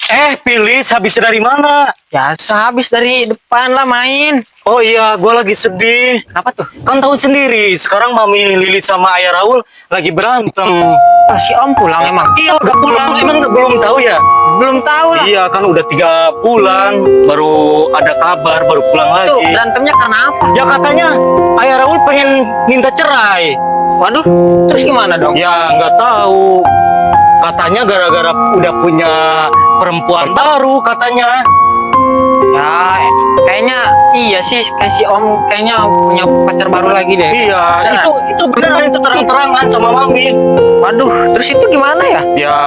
Pilis, habis dari mana? Biasa habis dari depan lah main. Oh iya, gue lagi sedih. Kenapa tuh? Kan tahu sendiri, sekarang Mami Lili sama Ayah Raul lagi berantem. Si Om pulang emang? Iya, udah pulang. Emang belum tahu ya? Belum tahu lah. Iya, kan udah 3 bulan, baru ada kabar, baru pulang Tuh, lagi. berantemnya karena apa? Ya katanya Ayah Raul pengen minta cerai. Waduh, terus gimana dong? Ya nggak tahu. Katanya gara-gara udah punya perempuan baru katanya. Ya, kayaknya iya sih, kayak si Om kayaknya punya pacar baru lagi deh. Iya, Beneran? itu beneran, itu terang-terangan sama Mami. Waduh, terus itu gimana ya? Ya,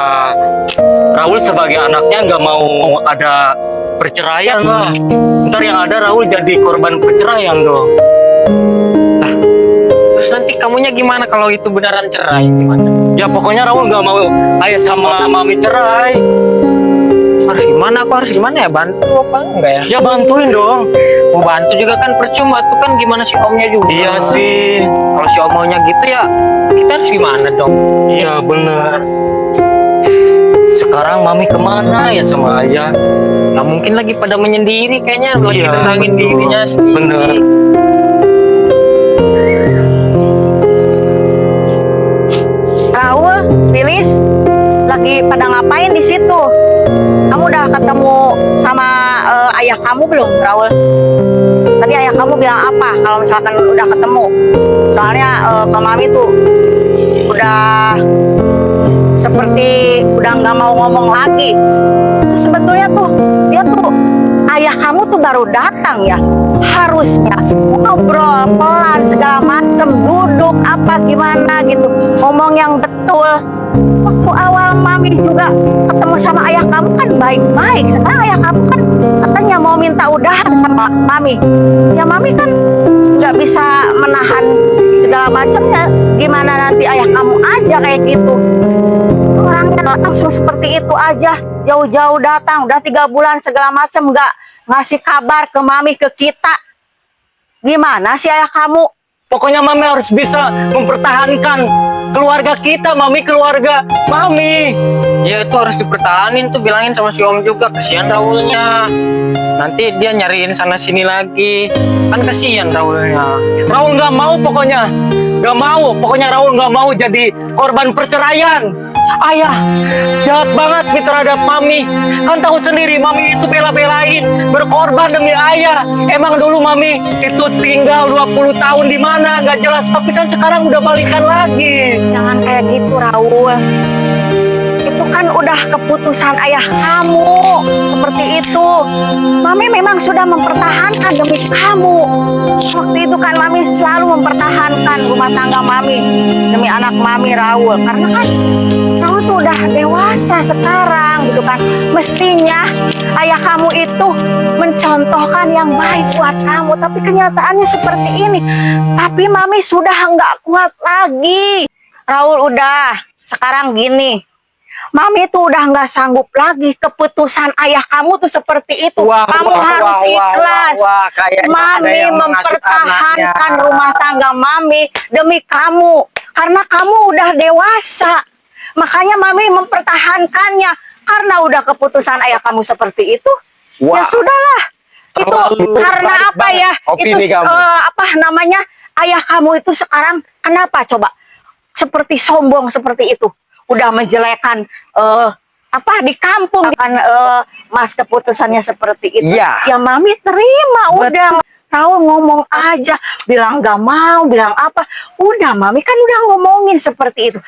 Raul sebagai anaknya nggak mau ada perceraian lah. Ntar yang ada Raul jadi korban perceraian dong. Terus nanti kamunya gimana kalau itu beneran cerai? Gimana? Ya pokoknya Raul nggak mau Ayah sama Mami cerai. Harus gimana? Aku harus gimana ya? Bantu apa enggak ya? Ya bantuin dong. Mau bantu juga kan percuma tuh kan gimana si Omnya juga. Iya sih. Kalau si Om maunya gitu ya kita harus gimana dong? Iya bener. Sekarang Mami kemana ya sama Ayah? Ya mungkin lagi pada menyendiri kayaknya lagi Iya, tenangin betul. dirinya sendiri. Bener. Raul, Lilis, lagi pada ngapain di situ? Kamu udah ketemu sama ayah kamu belum, Raul? Tadi ayah kamu bilang apa? Kalau misalkan udah ketemu, soalnya Kak Mami tuh udah seperti udah nggak mau ngomong lagi. Sebetulnya tuh dia tuh ayah kamu tuh baru datang ya. Harusnya ngobrol pelan segala macem, duduk apa gimana gitu, ngomong yang betul. Waktu awal Mami juga ketemu sama ayah kamu kan baik-baik. Sekarang ayah kamu kan katanya mau minta udahan sama Mami. Ya Mami kan nggak bisa menahan segala macamnya. Gimana nanti ayah kamu aja kayak gitu? Orangnya langsung seperti itu aja, jauh-jauh datang, udah 3 bulan segala macam nggak ngasih kabar ke Mami, ke kita. Gimana sih ayah kamu? Pokoknya Mami harus bisa mempertahankan keluarga kita, Mami, keluarga Mami. Ya itu harus dipertahanin tuh, bilangin sama si Om juga, kasihan Raulnya. Nanti dia nyariin sana sini lagi, kan kasihan Raulnya. Raul nggak mau pokoknya. Nggak mau, pokoknya Raul nggak mau jadi korban perceraian. Ayah, jahat banget nih terhadap Mami. Kan tahu sendiri, Mami itu bela-belain, berkorban demi Ayah. Emang dulu Mami itu tinggal 20 tahun di mana, nggak jelas. Tapi kan sekarang udah balikan lagi. Jangan kayak gitu, Raul. Itu kan udah keputusan ayah kamu. Seperti itu. Mami memang sudah mempertahankan demi kamu. Waktu itu kan Mami selalu mempertahankan rumah tangga Mami demi anak Mami, Raul. Karena kan Raul tuh udah dewasa sekarang gitu kan. Mestinya ayah kamu itu mencontohkan yang baik buat kamu. Tapi kenyataannya seperti ini. Tapi Mami sudah nggak kuat lagi. Raul udah. Sekarang gini. Mami tuh udah nggak sanggup lagi. Keputusan ayah kamu tuh seperti itu. Kamu harus ikhlas. Kayaknya ada Mami yang mengasih mempertahankan anaknya. rumah tangga Mami demi kamu. Karena kamu udah dewasa. Makanya Mami mempertahankannya. Karena udah keputusan ayah kamu seperti itu. Ya Wah. sudahlah. Itu Terlalu karena baik apa banget ya? opini Itu kamu. apa namanya? Ayah kamu itu sekarang kenapa coba? Seperti sombong seperti itu. Udah menjelekan apa di kampung kan Mas keputusannya seperti itu. Iya. Ya Mami terima udah. Raul ngomong aja, bilang gak mau, bilang apa. Udah Mami kan udah ngomongin seperti itu.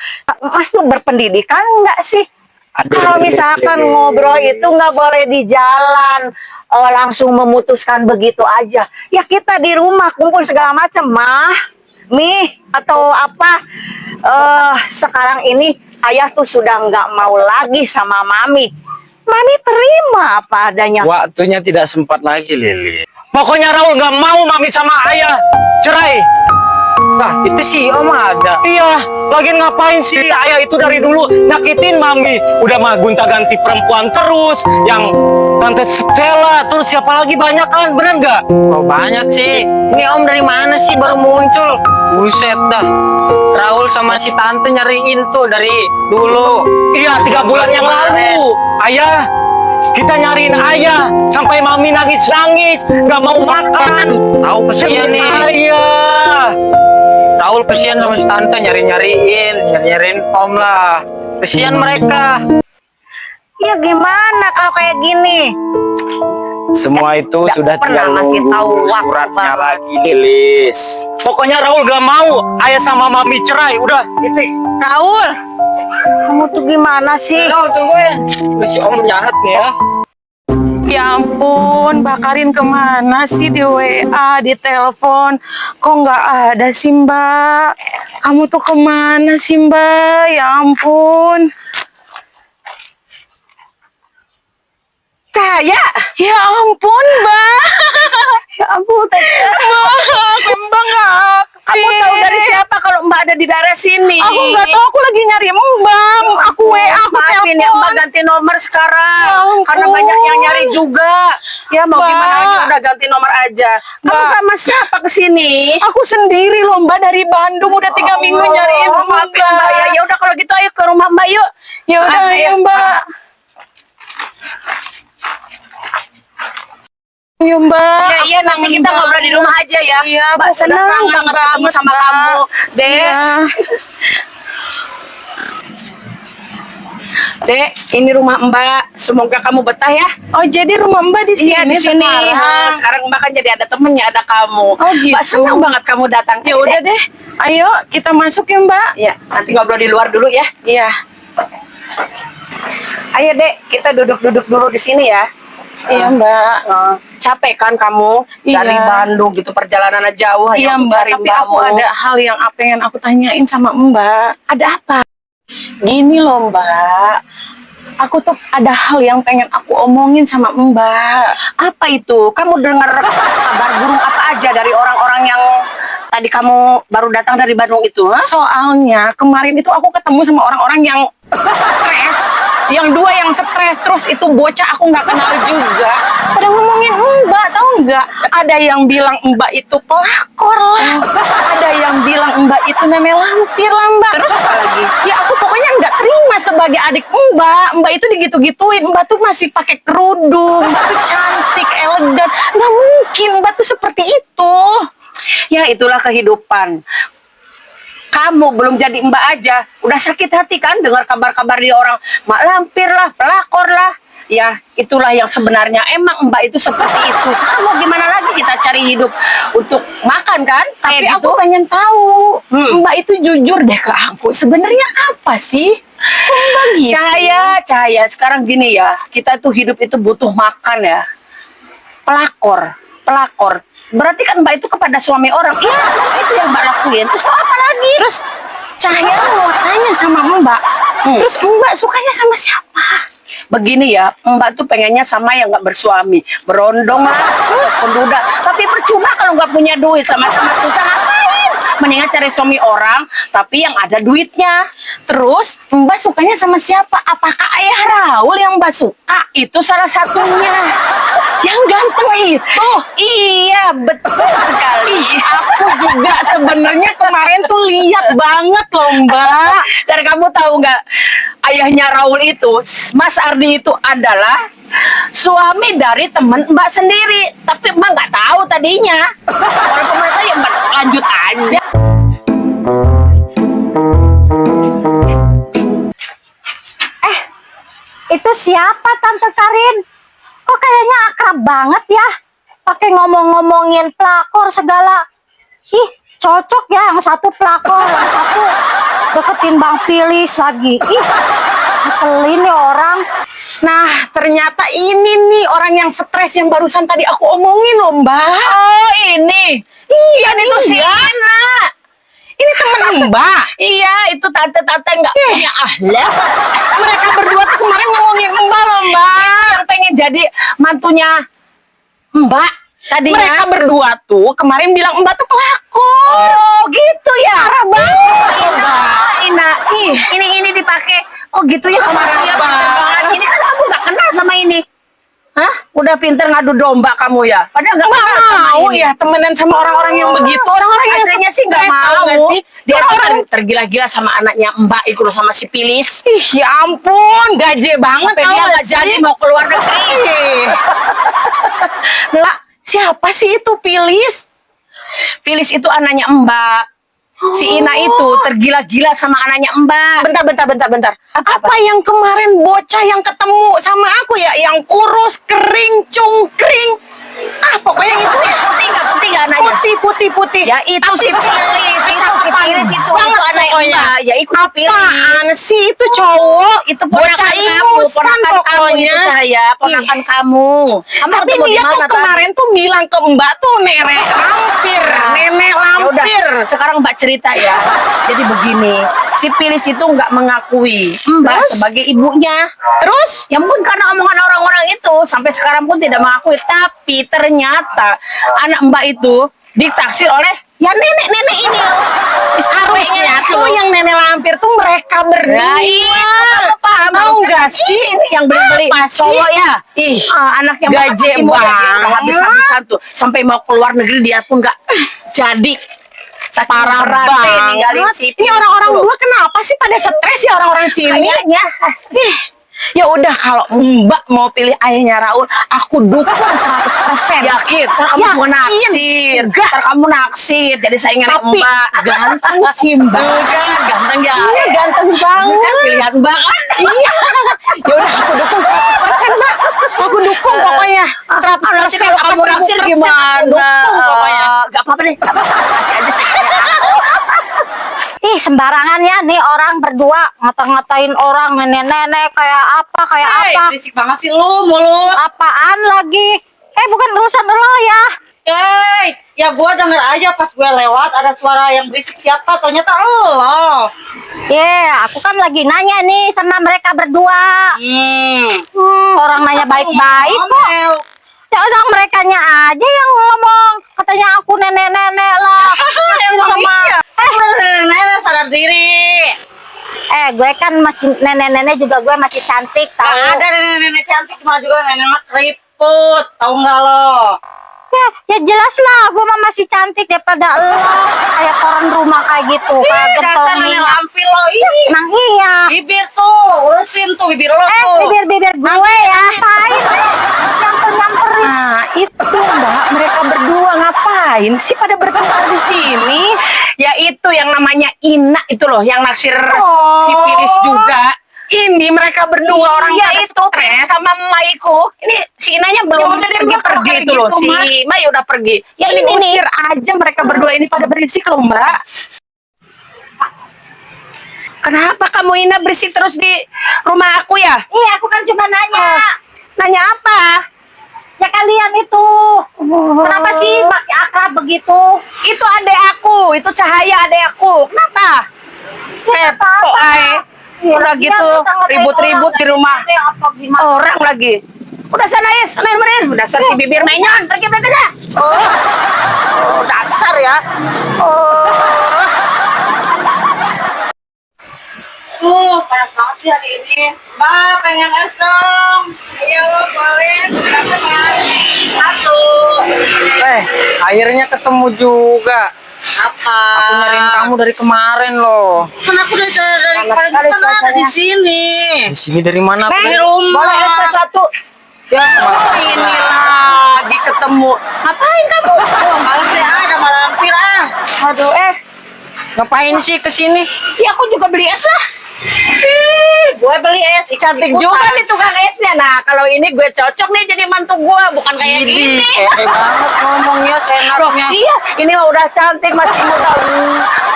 Mas tuh berpendidikan enggak sih? Kalau misalkan ngobrol itu nggak boleh di jalan, langsung memutuskan begitu aja. Ya kita di rumah kumpul segala macam, mie atau apa. Sekarang ini ayah tuh sudah nggak mau lagi sama Mami. Mami terima apa adanya. Waktunya tidak sempat lagi, Lili. Pokoknya Raul nggak mau Mami sama Ayah cerai. Nah, itu sih Om ada. Iya, lagian ngapain sih Ayah itu dari dulu nyakitin Mami. Udah mah gonta-ganti perempuan terus, yang Tante Stella, terus siapa lagi, banyak kan, bener nggak? Oh, banyak sih. Ini Om dari mana sih baru muncul? Buset dah. Raul sama si Tante nyariin tuh dari dulu. Iya, 3 bulan yang lalu. Ayah, Kita nyariin ayah sampai mami nangis-nangis, nggak mau makan. Tahu kesian nih. Ayah. Raul kesian sama si tante nyariin Om lah. Kesian mereka. Ya gimana kalau kayak gini? Semua itu Nggak sudah pernah tinggal ngasih nunggu tahu waktu, suratnya Bang. lagi, Lilis. Pokoknya Raul gak mau ayah sama mami cerai. Udah, titik. Raul, kamu tuh gimana sih? Raul tungguin. Si Om jahat nih ya. Ya ampun, Mbak Karin kemana sih di WA, di telepon? Kok nggak ada sih Mbak? Kamu tuh kemana sih Mbak? Ya ampun. Cahaya, Ya ampun Mbak. ya ampun, Mbak nggak kamu tahu dari siapa kalau Mbak ada di daerah sini? Aku nggak tahu, aku lagi nyari Mbak. Aku WA, aku Maafin ya, Mbak telepon. ganti nomor sekarang. Ya ampun. Karena banyak yang nyari juga. Ya mau Mbak. gimana lagi, udah ganti nomor aja. Kamu Mbak. sama siapa kesini? Aku sendiri loh Mbak, dari Bandung udah 3 minggu nyariin Maafin Mbak ya. Ya udah kalau gitu ayo ke rumah Mbak yuk. Ya udah ya Mbak. Ya Mbak. Iya, iya, nanti kita Mbak. ngobrol di rumah aja ya. Iya, Mbak aku seneng udah kangen banget ketemu banget, sama Mbak. kamu, Dek. Iya. Dek, ini rumah Mbak. Semoga kamu betah ya. Oh jadi rumah Mbak di sini? Iya di sini. sekarang? Nah, sekarang Mbak kan jadi ada temennya, ada kamu. Oh, gitu. Mbak senang banget kamu datang. Ya udah deh. Ayo kita masuk ya Mbak. Ya, nanti ngobrol di luar dulu ya. Iya. Ayo Dek, kita duduk-duduk dulu di sini ya. Iya Mbak. Capek kan kamu Iya. dari Bandung gitu perjalanannya jauh hanya Iya untuk Mbak. cari Tapi aku kamu. ada hal yang pengen aku tanyain sama Mbak. Ada apa? Gini loh Mbak. Aku tuh ada hal yang pengen aku omongin sama Mbak. Apa itu? Kamu dengar kabar burung apa aja dari orang-orang yang tadi kamu baru datang dari Bandung itu? Ha? Soalnya kemarin itu aku ketemu sama orang-orang yang stres. Yang dua yang stres, terus itu bocah aku nggak kenal juga. Pada ngomongin Mbak, tahu nggak? Ada yang bilang Mbak itu pelakor lah. Ada yang bilang Mbak itu nenek lampir lah Mbak. Terus apa lagi? Ya aku pokoknya nggak terima sebagai adik Mbak. Mbak itu digitu-gituin. Mbak tuh masih pakai kerudung. Mbak tuh cantik, elegan. Nggak mungkin Mbak tuh seperti itu. Ya itulah kehidupan. Kamu belum jadi Mbak aja, udah sakit hati kan dengar kabar-kabar di orang mak lampir lah, pelakor lah. Ya itulah yang sebenarnya. Emang Mbak itu seperti itu. Sekarang mau gimana lagi kita cari hidup untuk makan kan? Tapi Kayak aku gitu. pengen tahu, Hmm. Mbak itu jujur deh ke aku. Sebenarnya apa sih? Kok Mbak gitu? Cahaya. Sekarang gini ya, kita tuh hidup itu butuh makan ya. Pelakor. Berarti kan Mbak itu kepada suami orang. Iya, memang itu yang Mbak lakuin. Terus mau apa lagi? Terus Cahaya mau tanya sama Mbak. Terus Mbak sukanya sama siapa? Begini ya, Mbak tuh pengennya sama yang nggak bersuami, berondong lah, terus penduda. Tapi percuma kalau nggak punya duit, sama-sama susah ngapain? Mendingan cari suami orang, tapi yang ada duitnya. Terus Mbak sukanya sama siapa? Apakah Ayah Raul yang Mbak suka? Itu salah satunya. Yang ganteng itu? Iya, betul sekali. Aku juga sebenarnya kemarin tuh lihat banget loh Mbak. Dan kamu tahu nggak, ayahnya Raul itu, Mas Ardi itu adalah suami dari teman Mbak sendiri. Tapi Mbak nggak tahu tadinya. Walaupun mereka ya Mbak lanjut aja. Itu siapa Tante Karin? Kok kayaknya akrab banget ya? Pakai ngomong-ngomongin pelakor segala. Ih, cocok ya yang satu pelakor, yang satu deketin Bang Pilis lagi. Ih, ngeselin nih orang. Nah, ternyata ini nih orang yang stres yang barusan tadi aku omongin loh Mbak. Oh ini. Iya, Itu si Ana. Ini temen Mbak. Iya, itu tante-tante nggak punya akhlak. Mereka berdua tuh kemarin ngomongin Mbak loh Mbak. Yang pengen jadi mantunya Mbak tadinya. Mereka berdua tuh kemarin bilang Mbak tuh pelakor. Oh gitu ya. Parah banget loh Mbak. Ina, ini dipakai. Oh gitu ya kemarin ya. Bang. Ini kan aku nggak kenal sama ini. Hah? Udah pinter ngadu domba kamu ya? Padahal nggak Nggak kenal sama mau ini. ya temenan sama orang-orang yang begitu. Orang-orang yang Aslinya sih nggak stres, mau. tahu nggak sih? Dia tuh Orang-orang tergila-gila sama anaknya Mbak itu loh, sama si Pilis. ih ya ampun, gaje banget. Sampai tau dia nggak nggak sih? jadi mau keluar negeri. Lah, siapa sih itu Pilis? Pilis itu anaknya Mbak. Si Ina itu tergila-gila sama anaknya Mbak. Bentar. Apa yang kemarin bocah yang ketemu sama aku ya? Yang kurus, kering, cungkring. Ah, pokoknya itu ya. Putih nggak anaknya? Putih. Ya itu Tapi si Pilis, itu si Pilis itu banget anaknya pokoknya. Mbak. Ya itu si Pilis. Apaan sih itu cowok? Itu bocah ponakan kamu, ingusan ponakan kamu pokoknya. itu Cahaya, ponakan kamu. Kamu Tapi ketemu dia di tuh mana tadi? kemarin tuh bilang ke Mbak tuh nenek lampir. Ya udah, sekarang Mbak cerita ya. Jadi begini, si Pilis itu nggak mengakui Mbak Terus? sebagai ibunya. Terus? Ya mungkin karena omongan orang-orang itu sampai sekarang pun tidak mengakui. Tapi ternyata anak Mbak itu ditaksir oleh ya nenek-nenek ini loh. Harusnya Harusnya tuh yang nenek lampir tuh mereka berdua. Ya, kamu paham Tahu harusnya nggak kan sih? ini yang beli-beli Apa sih? cowok ya? Ih, Anaknya Mbak gaje masih muda, dia udah banget. habis-habisan tuh sampai mau keluar negeri dia pun nggak jadi. Saking Parah beratnya banget. ninggalin si Ini Pilis orang-orang tuh. dua kenapa sih pada stres ya orang-orang sini? Kayaknya. Ya udah kalau Mbak mau pilih ayahnya Raul, aku dukung 100%. Yakin? Ntar kamu Yakin. juga naksir. Enggak. Ntar kamu naksir. Jadi saingan Tapi Mbak. ganteng sih Mbak. Tuh kan, ganteng ya. Iya, ganteng banget. Kan pilihan Mbak kan. Iya. Ya udah aku dukung 100% Mbak. Aku dukung pokoknya. 100%. Nanti kalau kamu apa naksir 1000%, gimana? aku dukung pokoknya. Gak apa-apa deh. Gak apa-apa. Kasih aja sih. Ih, sembarangan ya nih orang berdua ngata-ngatain orang nenek-nenek kayak apa. Berisik banget sih lu, mulut. Apaan lagi? Bukan urusan lo ya. Ya gua denger aja pas gue lewat ada suara yang berisik siapa, ternyata lo. Aku kan lagi nanya nih sama mereka berdua. Orang nanya baik-baik kok. Ya orang merekanya aja yang ngomong. Katanya aku nenek-nenek lah. Nenek sadar diri. Gue kan masih nenek-nenek juga, gue masih cantik Gak tahu. ada nenek-nenek cantik, malah juga nenek keriput, tahu nggak lo? Ya jelas lah, gue mah masih cantik daripada lo. Kayak koran rumah kayak gitu, kayak Dasar gentong nenek minyak. lampir lo ini. Emang iya. Bibir tuh, urusin tuh bibir lo tuh. Bibir-bibir gue ya. Ngapain? Nyamper-nyamperin. Nah, itu Mbak, mereka berdua ngapain sih pada bertengkar di sini? Ya itu yang namanya Ina itu loh, yang naksir si Pilis juga. Ini mereka berdua orang Iya pada itu stres. sama Maiku. Ini si Inanya belum udah deh, pergi Mbak, kalau pergi kayak itu loh. gitu, Si Mbak. Mai udah pergi. Ya ini usir aja mereka berdua ini pada berisik loh Mbak. Kenapa kamu Ina berisik terus di rumah aku ya? Aku kan cuma nanya. Nanya apa? Ya kalian itu. Kenapa sih akrab begitu? Itu adek aku, itu Cahaya adek aku. Kenapa? Kepo udah gitu ribut-ribut di rumah orang lagi. Udah sana Is, main-main. Dasar si bibir menyon, pergi dah. Oh, dasar ya. Panas banget sih hari ini. Mbak, pengen es dong. Ayo, boleh. Berapa, Mas? Satu. Akhirnya ketemu juga. Apa? Aku nyariin kamu dari kemarin loh. Kan aku dari kemarin kan ada di sini. Di sini dari mana? Aku Di dari- rumah. Boleh es satu. Ya, Ini lagi ketemu. Ngapain kamu? Malas deh, ada malam lampir ah. Aduh, ngapain sih kesini? Ya aku juga beli es lah. Gue beli es. Cantik juga nih tukang esnya. Nah, kalau ini gue cocok nih jadi mantu gue, bukan kayak gini. Kayak banget ngomongnya, senatnya. Iya, ini mah udah cantik masih muda.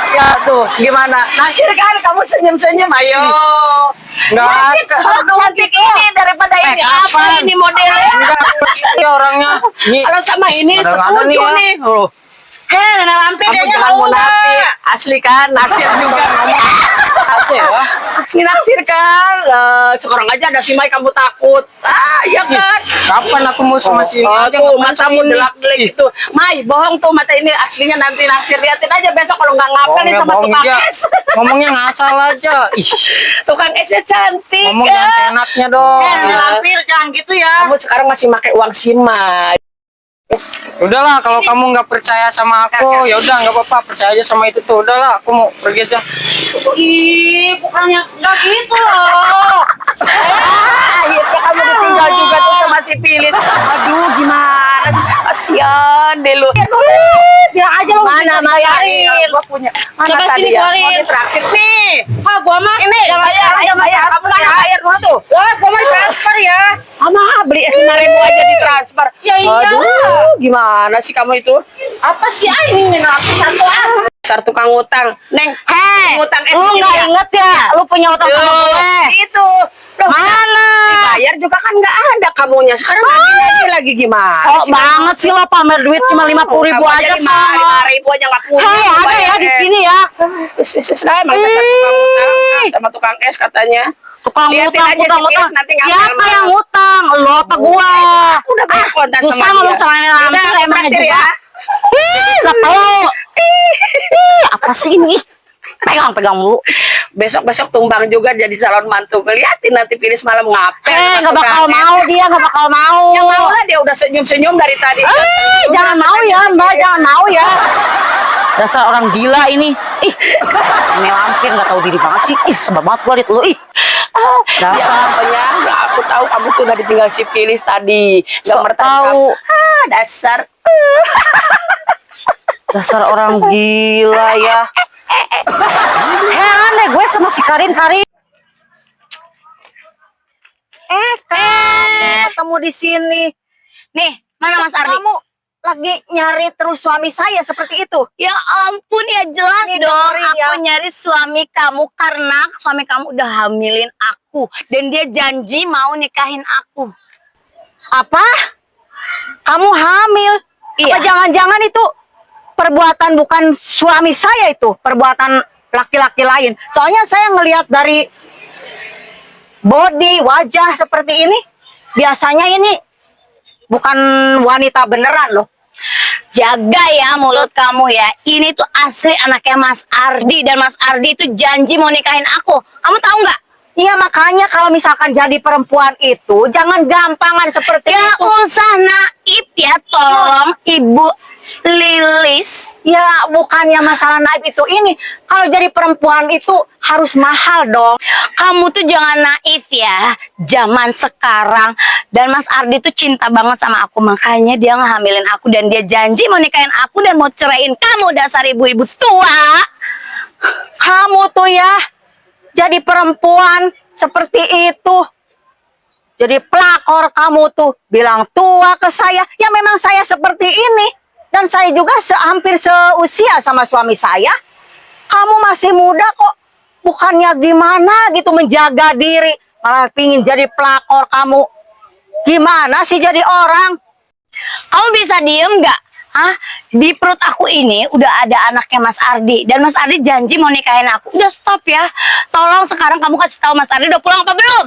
Ya tuh, gimana? Nasir kan kamu senyum-senyum, ayo. Enggak, Cantik ini daripada ini. Apa kapan? ini modelnya? enggak, ya orangnya. Nih, Kalau sama ini kadang-kadang nih setuju ya. nih. Oh, Hei, nenek lampir kamu kayaknya jangan mau munafik. nggak? Asli kan, naksir juga ngomong. Apa ya? naksir kan. Sekarang aja ada si Mai kamu takut. Ya kan. Kapan aku mau sama sini? Tuh matamu delak-delik itu. Mai, bohong tuh mata ini aslinya nanti naksir. Liatin aja besok kalau nggak ngapel nih sama tukang es. Ngomongnya ngasal aja. Ih, Tukang esnya cantik. ngomong yang enaknya dong. Lampir jangan gitu ya. Kamu sekarang masih pakai uang si Mai. Udahlah, kalau kamu nggak percaya sama aku, ya udah nggak apa-apa, percaya aja sama itu tuh. Udahlah, aku mau pergi aja. Ih, bukannya nggak gitu loh. Akhirnya kamu ditinggal juga tuh sama si Pilis. Aduh, gimana sih? Kasian deh lu. Bilang aja lu. Mana bayarin? Gua punya. Coba sini keluarin. Terakhir nih. Gua mah ini. Bayar. Kamu mana bayar dulu tuh? Wah, gua mau transfer ya. Ama beli es 5.000 aja ditransfer. Ya iya. Aduh, gimana sih kamu itu? Apa sih ini aku satu dasar tukang utang. Neng, ngutang es Lu nggak inget ya? Lu punya utang sama gue. Itu. Loh, Mana? dibayar juga kan nggak ada kamunya. Sekarang lagi gimana? Sok banget sih lo pamer duit cuma 50.000 aja sama. 5.000 aja nggak punya. Hei, ada ya di sini ya. Emang dasar tukang utang sama tukang es katanya. Tukang Liatin utang, aja utang, si Pilis utang. nanti ngapel Siapa malah. yang utang? Lo apa gua? Udah bayar kontan sama Susah dia. ngomong sama ini lampir Udah, emang traktir juga. ya. Ih, gak perlu. Ih, apa sih ini? Pegang mulu. Besok-besok tumbang juga jadi calon mantu. Liatin nanti Pilis malam ngapel. Gak bakal mau dia, gak bakal mau. Yang mau lah dia udah senyum-senyum dari tadi. Jangan mau ya, Mbak, jangan mau ya. Dasar orang gila ini. Ih, ini lampir gak tahu diri banget sih. Ih, sebab banget gua liat lu. Ih, Ya dasar. pokoknya nggak, aku tahu kamu tuh udah ditinggal si Pilis tadi. Nggak Sok mertangkap. tahu. Dasar. Dasar orang gila ya. Heran deh gue sama si Karin. Ketemu di sini. Nih, mana Mas Ardi? Kamu lagi nyari terus suami saya seperti itu? Ya ampun ya jelas Nih, dong dengerin aku ya. nyari suami kamu karena suami kamu udah hamilin aku dan dia janji mau nikahin aku. Apa? Kamu hamil? Iya. Apa jangan-jangan itu perbuatan bukan suami saya itu, perbuatan laki-laki lain? Soalnya saya ngelihat dari body, wajah seperti ini, biasanya ini bukan wanita beneran loh. Jaga ya mulut kamu ya. Ini tuh asli anaknya Mas Ardi dan Mas Ardi itu janji mau nikahin aku. Kamu tahu nggak? Iya, makanya kalau misalkan jadi perempuan itu jangan gampangan seperti Ya itu. usah naif ya, tolong Ibu Lilis. Ya bukannya masalah naik itu ini. Kalau jadi perempuan itu harus mahal dong. Kamu tuh jangan naif ya. Zaman sekarang dan Mas Ardi tuh cinta banget sama aku, makanya dia ngehamilin aku dan dia janji mau nikahin aku dan mau ceraiin kamu, dasar ibu-ibu tua. Kamu tuh ya jadi perempuan seperti itu. Jadi pelakor kamu tuh bilang tua ke saya. Ya memang saya seperti ini. Dan saya juga hampir seusia sama suami saya. Kamu masih muda kok. Bukannya gimana gitu menjaga diri. Malah pingin jadi pelakor kamu. Gimana sih jadi orang? Kamu bisa diem nggak? Hah? Di perut aku ini udah ada anaknya Mas Ardi dan Mas Ardi janji mau nikahin aku. Udah stop ya. Tolong sekarang kamu kasih tahu Mas Ardi udah pulang apa belum?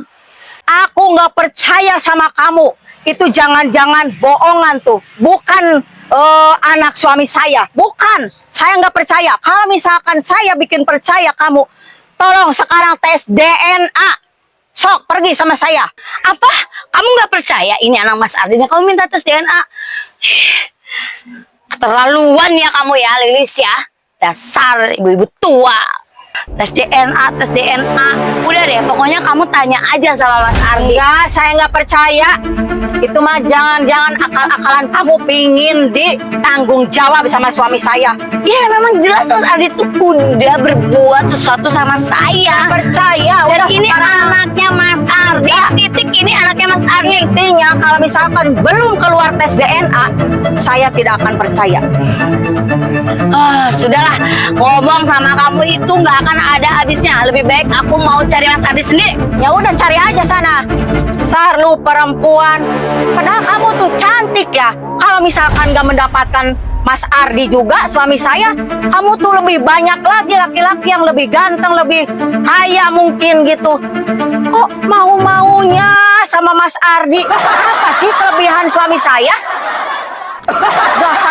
Aku nggak percaya sama kamu. Itu jangan-jangan bohongan tuh. Bukan anak suami saya. Bukan. Saya nggak percaya. Kalau misalkan saya bikin percaya kamu, tolong sekarang tes DNA. Sok pergi sama saya. Apa? Kamu nggak percaya ini anak Mas Ardi? Kamu minta tes DNA? Keterlaluan ya kamu ya, Lilis ya. Dasar ibu-ibu tua. Tes DNA. Udah deh, pokoknya kamu tanya aja sama Mas Ardi. Enggak, saya nggak percaya. Itu mah jangan-jangan akal-akalan kamu pingin ditanggung jawab sama suami saya. Ya memang jelas Mas Ardi tuh udah berbuat sesuatu sama saya. Percaya. Dan Udah ini sekarang. anaknya Mas Ardi. Titik ini anaknya Mas Ardi. Intinya kalau misalkan belum keluar tes DNA, saya tidak akan percaya. Sudahlah, ngomong sama kamu itu nggak akan ada habisnya. Lebih baik aku mau cari Mas Ardi sendiri. Ya udah cari aja sana. Dasar lu perempuan. Padahal kamu tuh cantik ya. Kalau misalkan gak mendapatkan Mas Ardi juga suami saya. Kamu tuh lebih banyak lagi laki-laki yang lebih ganteng, lebih kaya mungkin gitu. Kok mau-maunya sama Mas Ardi? Apa sih kelebihan suami saya? Dasar